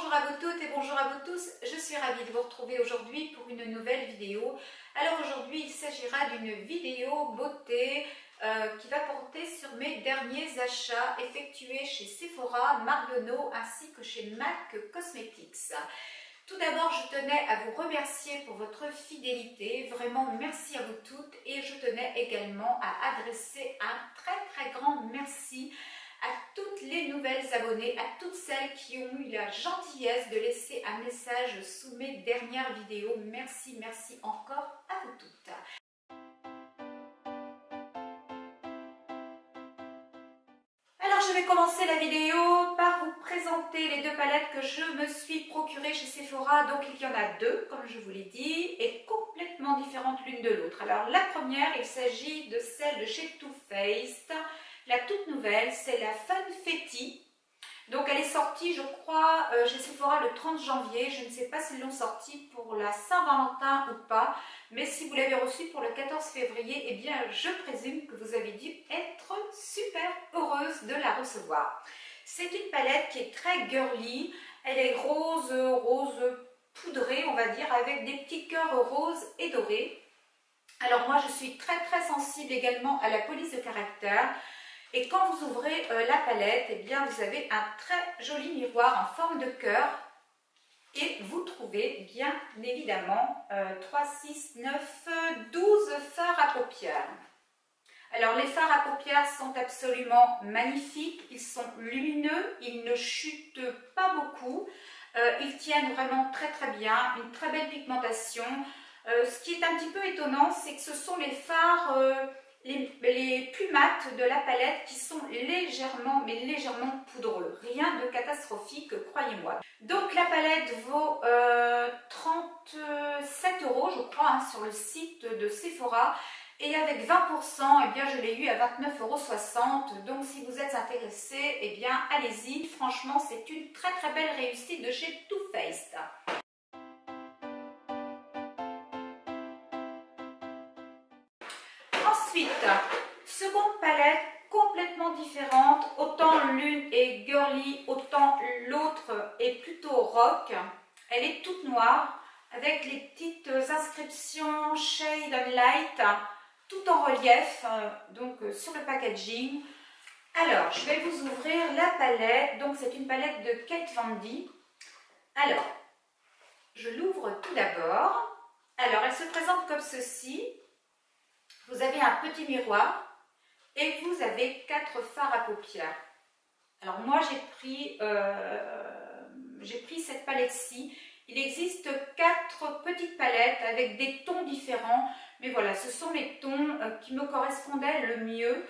Bonjour à vous toutes et bonjour à vous tous, je suis ravie de vous retrouver aujourd'hui pour une nouvelle vidéo. Alors aujourd'hui il s'agira d'une vidéo beauté qui va porter sur mes derniers achats effectués chez Sephora, Marionneau ainsi que chez MAC Cosmetics. Tout d'abord je tenais à vous remercier pour votre fidélité, vraiment merci à vous toutes et je tenais également à adresser un très grand merci à toutes les nouvelles abonnées, à toutes celles qui ont eu la gentillesse de laisser un message sous mes dernières vidéos. Merci encore à vous toutes. Alors je vais commencer la vidéo par vous présenter les deux palettes que je me suis procurées chez Sephora. Donc il y en a deux, comme je vous l'ai dit, et complètement différentes l'une de l'autre. Alors la première, il s'agit de celle de chez Too Faced. La toute nouvelle, c'est la Funfetti. Donc elle est sortie, je crois, chez Sephora le 30 janvier. Je ne sais pas s'ils l'ont sortie pour la Saint-Valentin ou pas. Mais si vous l'avez reçue pour le 14 février, eh bien je présume que vous avez dû être super heureuse de la recevoir. C'est une palette qui est très girly. Elle est rose poudrée, on va dire, avec des petits cœurs roses et dorés. Alors moi, je suis très sensible également à la police de caractère. Et quand vous ouvrez la palette, eh bien, vous avez un très joli miroir en forme de cœur. Et vous trouvez bien évidemment 3, 6, 9, 12 fards à paupières. Alors les fards à paupières sont absolument magnifiques. Ils sont lumineux, ils ne chutent pas beaucoup. Ils tiennent vraiment très bien, une très belle pigmentation. Ce qui est un petit peu étonnant, c'est que ce sont les fards... les plus mat de la palette qui sont légèrement poudreux. Rien de catastrophique, croyez-moi. Donc la palette vaut 37 €, je crois, hein, sur le site de Sephora. Et avec 20%, eh bien, je l'ai eu à 29,60 €. Donc si vous êtes intéressé, eh bien, allez-y. Franchement, c'est une très belle réussite de chez Too Faced. Ensuite, seconde palette complètement différente, autant l'une est girly, autant l'autre est plutôt rock. Elle est toute noire avec les petites inscriptions Shade and Light, tout en relief, donc sur le packaging. Alors, je vais vous ouvrir la palette. Donc, c'est une palette de Kate Von D. Alors, je l'ouvre tout d'abord. Alors, elle se présente comme ceci. Vous avez un petit miroir et vous avez 4 fards à paupières. Alors moi j'ai pris cette palette-ci. Il existe 4 petites palettes avec des tons différents. Mais voilà, ce sont les tons qui me correspondaient le mieux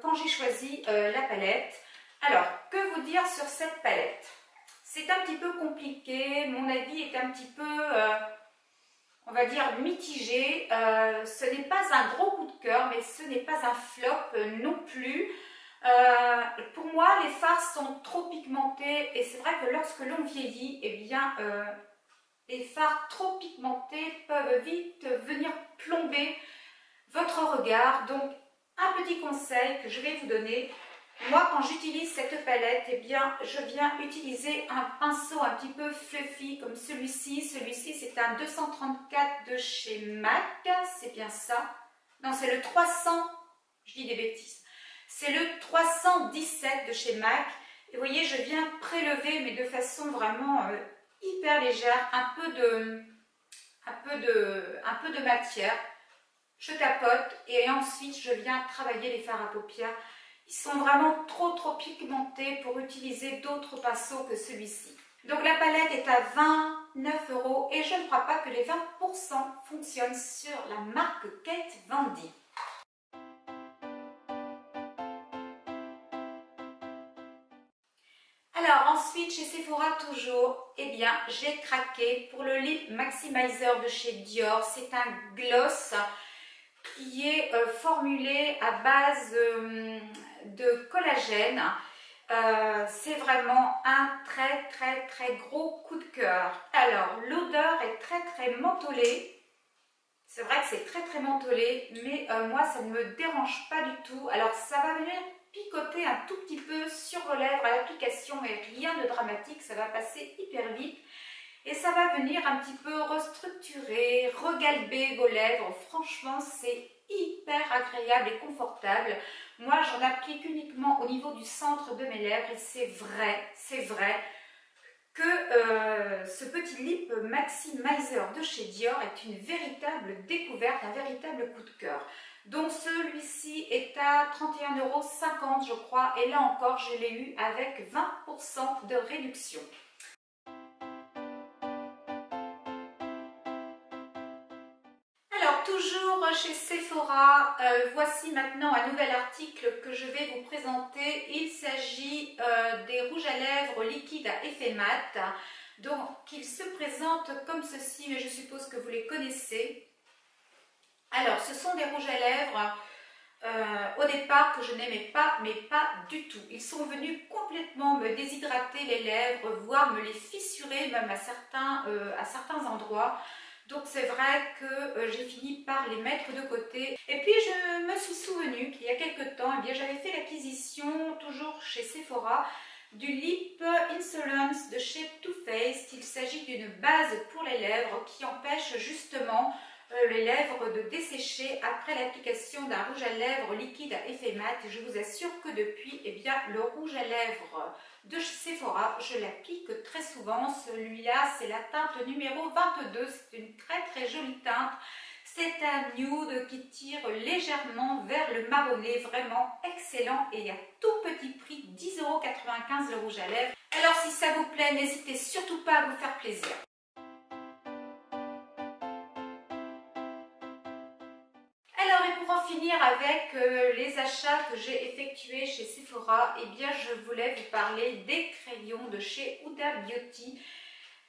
quand j'ai choisi la palette. Alors, que vous dire sur cette palette? C'est un petit peu compliqué. Mon avis est un petit peu... on va dire mitigé. Ce n'est pas un gros coup de cœur, mais ce n'est pas un flop non plus. Pour moi, les fards sont trop pigmentés et c'est vrai que lorsque l'on vieillit, eh bien, les fards trop pigmentés peuvent vite venir plomber votre regard. Donc, un petit conseil que je vais vous donner. Moi, quand j'utilise cette palette, eh bien, je viens utiliser un pinceau un petit peu fluffy comme celui-ci. Celui-ci, c'est un 234 de chez MAC. C'est bien ça. Non, c'est le 300. Je dis des bêtises. C'est le 317 de chez MAC. Et vous voyez, je viens prélever, mais de façon vraiment hyper légère, un peu de matière. Je tapote et ensuite, je viens travailler les fards à paupières. Ils sont vraiment trop pigmentés pour utiliser d'autres pinceaux que celui-ci. Donc la palette est à 29 € et je ne crois pas que les 20% fonctionnent sur la marque Kate Von D. Alors ensuite chez Sephora toujours, eh bien j'ai craqué pour le Lip Maximizer de chez Dior. C'est un gloss qui est formulé à base de collagène. C'est vraiment un très gros coup de cœur. Alors l'odeur est très mentholée. C'est vrai que c'est très très mentholé, mais moi ça ne me dérange pas du tout. Alors ça va venir picoter un tout petit peu sur vos lèvres à l'application, mais rien de dramatique, ça va passer hyper vite. Et ça va venir un petit peu restructurer, regalber vos lèvres. Franchement, c'est hyper agréable et confortable. Moi, j'en applique uniquement au niveau du centre de mes lèvres et c'est vrai que ce petit lip maximizer de chez Dior est une véritable découverte, un véritable coup de cœur. Donc celui-ci est à 31,50 € je crois, et là encore je l'ai eu avec 20% de réduction. Alors toujours chez Sephora, voici maintenant un nouvel article que je vais vous présenter. Il s'agit des rouges à lèvres liquides à effet mat. Donc ils se présentent comme ceci, mais je suppose que vous les connaissez. Alors ce sont des rouges à lèvres au départ que je n'aimais pas, mais pas du tout. Ils sont venus complètement me déshydrater les lèvres, voire me les fissurer même à certains endroits. Donc c'est vrai que j'ai fini par les mettre de côté. Et puis je me suis souvenu qu'il y a quelque temps, eh bien, j'avais fait l'acquisition, toujours chez Sephora, du Lip Insolence de chez Too Faced. Il s'agit d'une base pour les lèvres qui empêche justement les lèvres de dessécher après l'application d'un rouge à lèvres liquide à effet mat. Et je vous assure que depuis, eh bien, le rouge à lèvres de Sephora, je l'applique très souvent. Celui-là, c'est la teinte numéro 22. C'est une très très jolie teinte. C'est un nude qui tire légèrement vers le marronné, vraiment excellent et à tout petit prix, 10,95 € le rouge à lèvres. Alors si ça vous plaît, n'hésitez surtout pas à vous faire plaisir. Alors et pour en finir avec les achats que j'ai effectués chez Sephora, eh bien je voulais vous parler des crayons de chez Huda Beauty.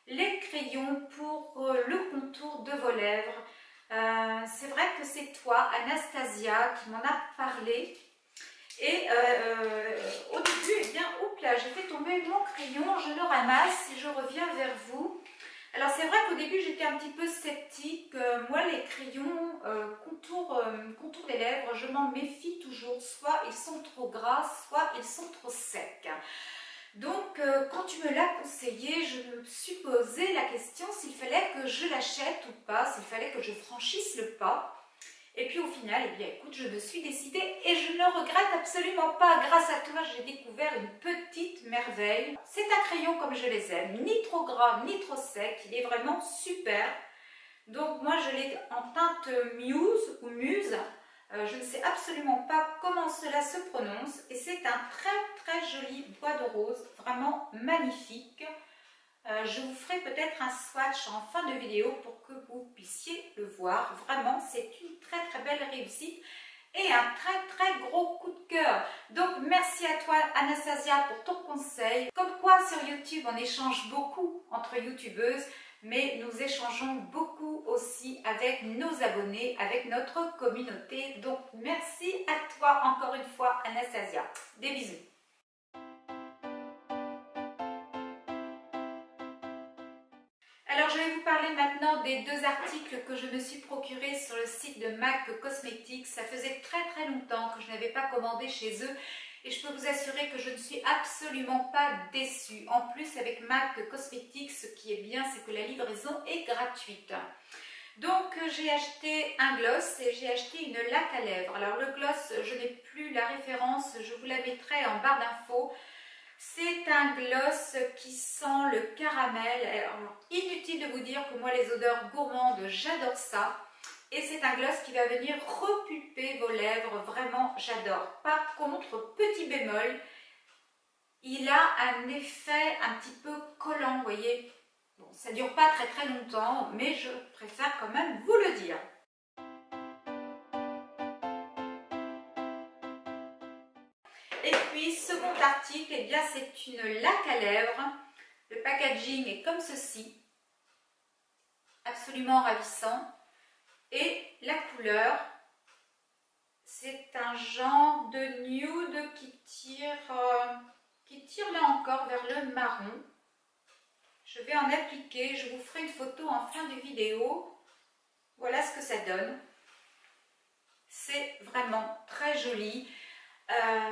Les crayons pour le contour de vos lèvres. C'est vrai que c'est toi, Anastasia, qui m'en a parlé. Et au début, eh bien, oups là, j'ai fait tomber mon crayon, je le ramasse et je reviens vers vous. Alors c'est vrai qu'au début j'étais un petit peu sceptique. Moi les crayons contour des lèvres, je m'en méfie toujours. Soit ils sont trop gras, soit ils sont trop secs. Donc quand tu me l'as conseillé, je me suis posé la question s'il fallait que je l'achète ou pas, s'il fallait que je franchisse le pas. Et puis au final, eh bien écoute, je me suis décidée et je ne regrette absolument pas. Grâce à toi, j'ai découvert une petite merveille. C'est un crayon comme je les aime, ni trop gras, ni trop sec. Il est vraiment super. Donc moi, je l'ai en teinte Muse ou Muse. Je ne sais absolument pas comment cela se prononce. Et c'est un très très joli bois de rose, vraiment magnifique. Je vous ferai peut-être un swatch en fin de vidéo pour que vous puissiez le voir. Vraiment, c'est une très très belle réussite et un très très gros coup de cœur. Donc merci à toi Anastasia pour ton conseil. Comme quoi sur YouTube on échange beaucoup entre youtubeuses, mais nous échangeons beaucoup aussi avec nos abonnés, avec notre communauté. Donc merci à toi encore une fois Anastasia. Des bisous. Alors, je vais vous parler maintenant des deux articles que je me suis procurés sur le site de MAC Cosmetics. Ça faisait très très longtemps que je n'avais pas commandé chez eux et je peux vous assurer que je ne suis absolument pas déçue. En plus, avec MAC Cosmetics, ce qui est bien, c'est que la livraison est gratuite. Donc, j'ai acheté un gloss et j'ai acheté une laque à lèvres. Alors, le gloss, je n'ai plus la référence, je vous la mettrai en barre d'infos. C'est un gloss qui sent le caramel. Alors, inutile de vous dire que moi, les odeurs gourmandes, j'adore ça. Et c'est un gloss qui va venir repulper vos lèvres. Vraiment, j'adore. Par contre, petit bémol, il a un effet un petit peu collant, vous voyez. Bon, ça ne dure pas très très longtemps, mais je préfère quand même vous le dire. Et puis, second article, eh bien, c'est une laque à lèvres. Le packaging est comme ceci, absolument ravissant. Et la couleur, c'est un genre de nude qui tire là encore vers le marron. Je vais en appliquer, je vous ferai une photo en fin de vidéo. Voilà ce que ça donne. C'est vraiment très joli.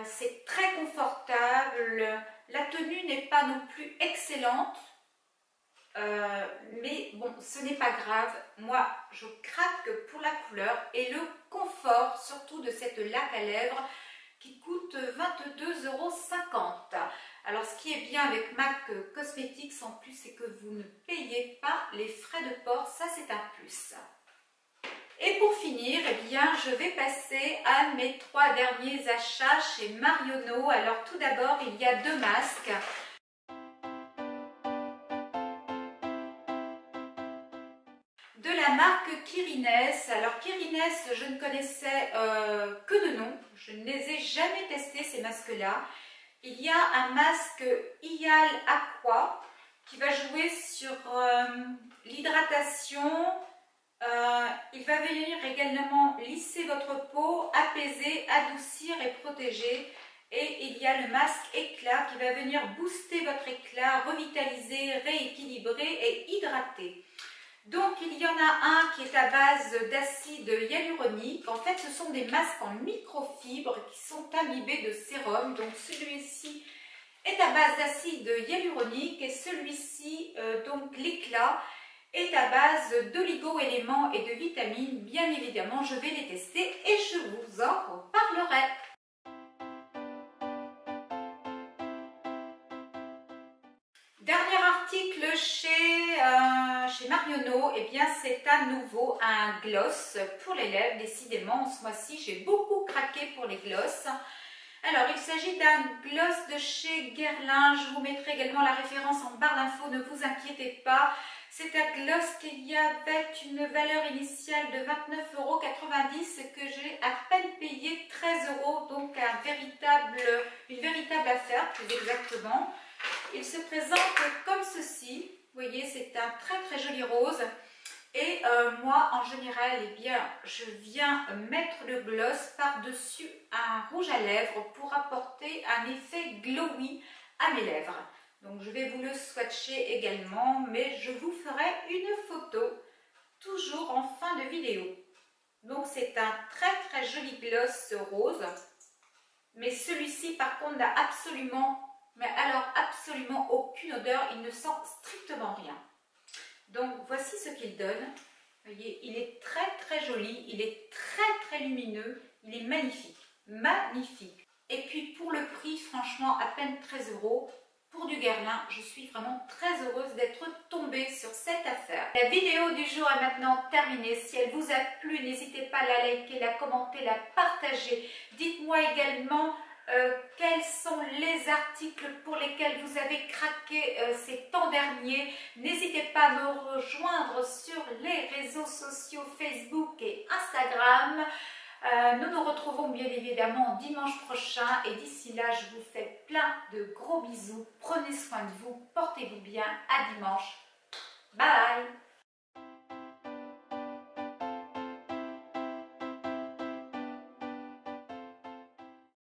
C'est très confortable. La tenue n'est pas non plus excellente. Mais bon, ce n'est pas grave. Moi, je craque pour la couleur et le confort, surtout de cette laque à lèvres qui coûte 22,50 €. Alors, ce qui est bien avec MAC Cosmetics en plus, c'est que vous ne payez pas les frais de port. Ça, c'est un plus. Et pour finir, eh bien, je vais passer à mes 3 derniers achats chez Marionnaud. Alors, tout d'abord, il y a 2 masques. De la marque Kirines. Alors Kirines, je ne connaissais que de nom, je ne les ai jamais testés ces masques-là. Il y a un masque Hyal Aqua qui va jouer sur l'hydratation. Il va venir également lisser votre peau, apaiser, adoucir et protéger. Et il y a le masque éclat qui va venir booster votre éclat, revitaliser, rééquilibrer et hydrater. Donc, il y en a un qui est à base d'acide hyaluronique. En fait, ce sont des masques en microfibres qui sont imbibés de sérum. Donc, celui-ci est à base d'acide hyaluronique et celui-ci, donc l'éclat, est à base d'oligo-éléments et de vitamines. Bien évidemment, je vais les tester et je vous en reparlerai. Dernier article chez Marionnaud, eh bien c'est à nouveau un gloss pour les lèvres. Décidément, ce mois-ci, j'ai beaucoup craqué pour les gloss. Alors, il s'agit d'un gloss de chez Guerlain. Je vous mettrai également la référence en barre d'infos, ne vous inquiétez pas. C'est un gloss qui avait une valeur initiale de 29,90 € que j'ai à peine payé 13 €, donc une véritable affaire, plus exactement. Il se présente comme ceci. Vous voyez, c'est un très très joli rose. Et moi, en général, eh bien, je viens mettre le gloss par-dessus un rouge à lèvres pour apporter un effet glowy à mes lèvres. Donc, je vais vous le swatcher également, mais je vous ferai une photo, toujours en fin de vidéo. Donc, c'est un très très joli gloss rose. Mais celui-ci, par contre, n'a absolument aucune odeur. Il ne sent strictement rien. Donc, voici ce qu'il donne. Vous voyez, il est très très joli, il est très très lumineux, il est magnifique, magnifique. Et puis pour le prix, franchement, à peine 13 €, pour du Guerlain, je suis vraiment très heureuse d'être tombée sur cette affaire. La vidéo du jour est maintenant terminée. Si elle vous a plu, n'hésitez pas à la liker, la commenter, la partager. Dites-moi également quels sont les articles pour lesquels vous avez craqué ces temps derniers. N'hésitez pas à me rejoindre sur les réseaux sociaux Facebook et Instagram. Nous nous retrouvons bien évidemment dimanche prochain et d'ici là, je vous fais plein de gros bisous. Prenez soin de vous, portez-vous bien. À dimanche. Bye!